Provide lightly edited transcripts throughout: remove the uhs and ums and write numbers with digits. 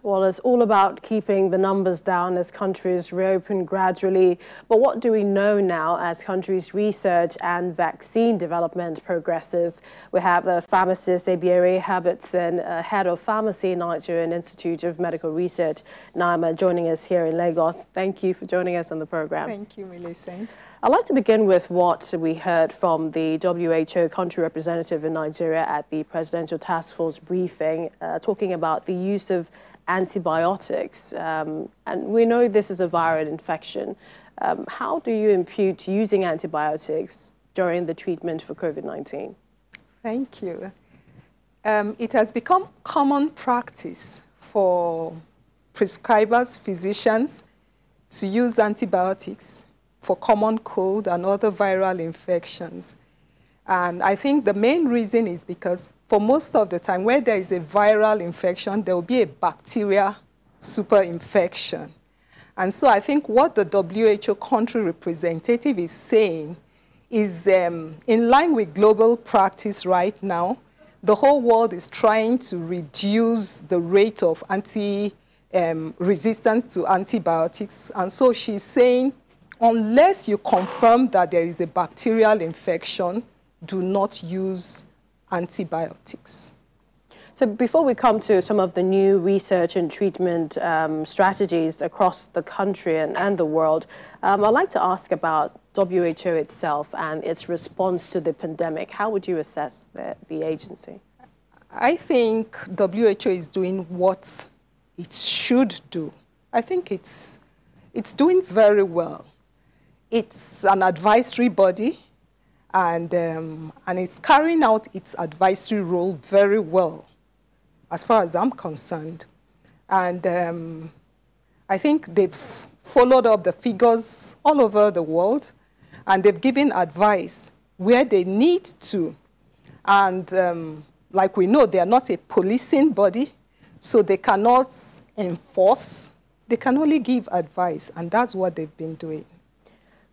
Well, it's all about keeping the numbers down as countries reopen gradually. But what do we know now as countries' research and vaccine development progresses? We have a pharmacist, Abiere Herbertson, head of pharmacy, Nigerian Institute of Medical Research, NIMR, joining us here in Lagos. Thank you for joining us on the program. Thank you, Millicent. I'd like to begin with what we heard from the WHO country representative in Nigeria at the Presidential Task Force briefing, talking about the use of antibiotics. And we know this is a viral infection. How do you impute using antibiotics during the treatment for COVID-19? Thank you. It has become common practice for prescribers, physicians, to use antibiotics for common cold and other viral infections. And I think the main reason is because for most of the time, where there is a viral infection, there will be a bacteria superinfection. And so I think what the WHO country representative is saying is in line with global practice right now. The whole world is trying to reduce the rate of resistance to antibiotics. And so she's saying, unless you confirm that there is a bacterial infection, do not use antibiotics. So before we come to some of the new research and treatment strategies across the country and the world, I'd like to ask about WHO itself and its response to the pandemic. How would you assess the agency? I think WHO is doing what it should do. I think it's doing very well. It's an advisory body, and it's carrying out its advisory role very well, as far as I'm concerned. And I think they've followed up the figures all over the world, and they've given advice where they need to. And like we know, they are not a policing body, so they cannot enforce. They can only give advice, and that's what they've been doing.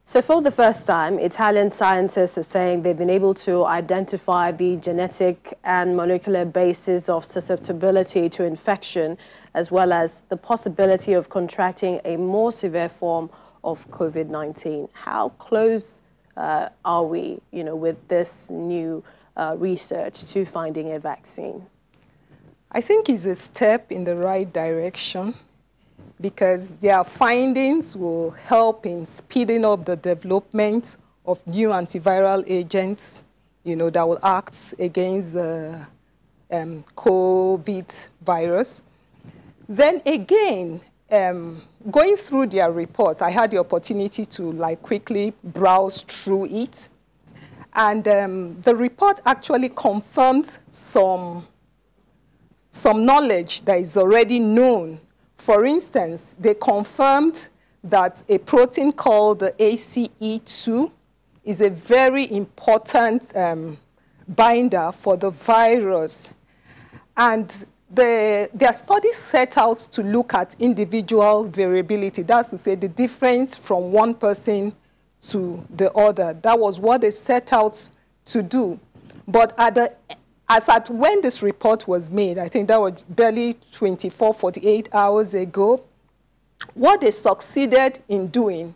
So for the first time, Italian scientists are saying they've been able to identify the genetic and molecular basis of susceptibility to infection, as well as the possibility of contracting a more severe form of COVID-19. How close are we, with this new research to finding a vaccine? I think it's a step in the right direction, because their findings will help in speeding up the development of new antiviral agents, that will act against the COVID virus. Then again, going through their reports, I had the opportunity to quickly browse through it. And the report actually confirmed some knowledge that is already known. For instance, they confirmed that a protein called the ACE2 is a very important binder for the virus. And their study set out to look at individual variability. That's to say the difference from one person to the other. That was what they set out to do. But when this report was made, I think that was barely 24, 48 hours ago, what they succeeded in doing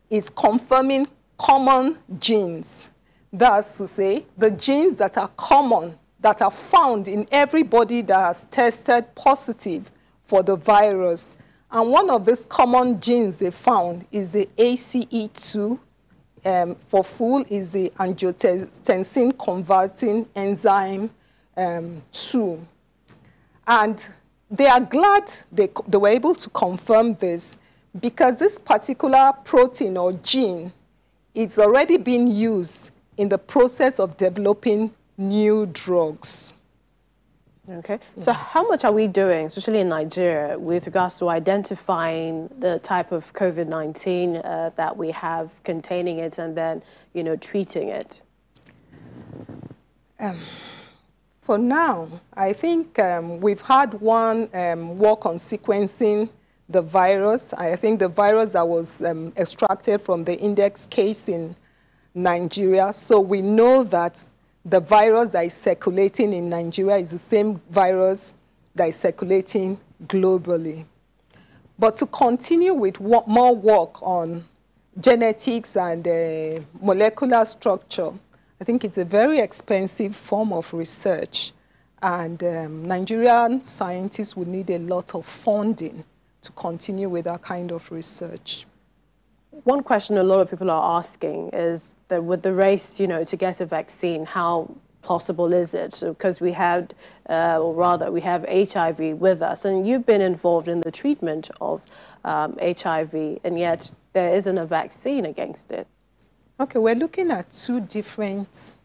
is confirming common genes. That's to say, the genes that are common, that are found in everybody that has tested positive for the virus. And one of these common genes they found is the ACE2. For full is the angiotensin converting enzyme 2. And they are glad they were able to confirm this, because this particular protein or gene is already being used in the process of developing new drugs. Okay. So how much are we doing, especially in Nigeria, with regards to identifying the type of COVID-19 that we have, containing it, and then, treating it? For now, I think we've had one work on sequencing the virus. I think the virus that was extracted from the index case in Nigeria. So we know that the virus that is circulating in Nigeria is the same virus that is circulating globally. But to continue with more work on genetics and molecular structure, I think it's a very expensive form of research, and Nigerian scientists will need a lot of funding to continue with that kind of research. One question a lot of people are asking is that with the race, to get a vaccine, how possible is it? Because we had, or rather, we have HIV with us, and you've been involved in the treatment of HIV, and yet there isn't a vaccine against it. Okay, we're looking at two different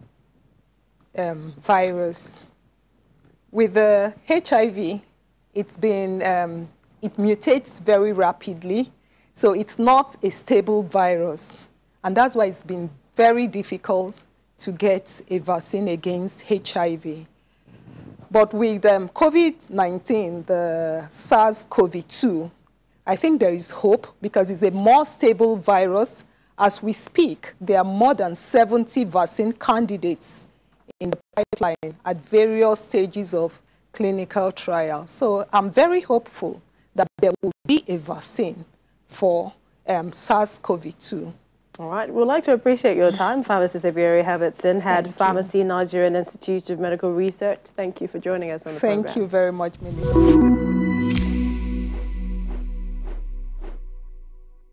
viruses. With the HIV, it's been, it mutates very rapidly, so it's not a stable virus, and that's why it's been very difficult to get a vaccine against HIV. But with COVID-19, the SARS-CoV-2, I think there is hope because it's a more stable virus. As we speak, there are more than 70 vaccine candidates in the pipeline at various stages of clinical trials. So I'm very hopeful that there will be a vaccine for SARS-CoV-2. All right. We'd like to appreciate your time, Pharmacist Ebere Havertson, Head Pharmacy, Nigerian Institute of Medical Research. Thank you for joining us on the program. Thank you very much, Melissa.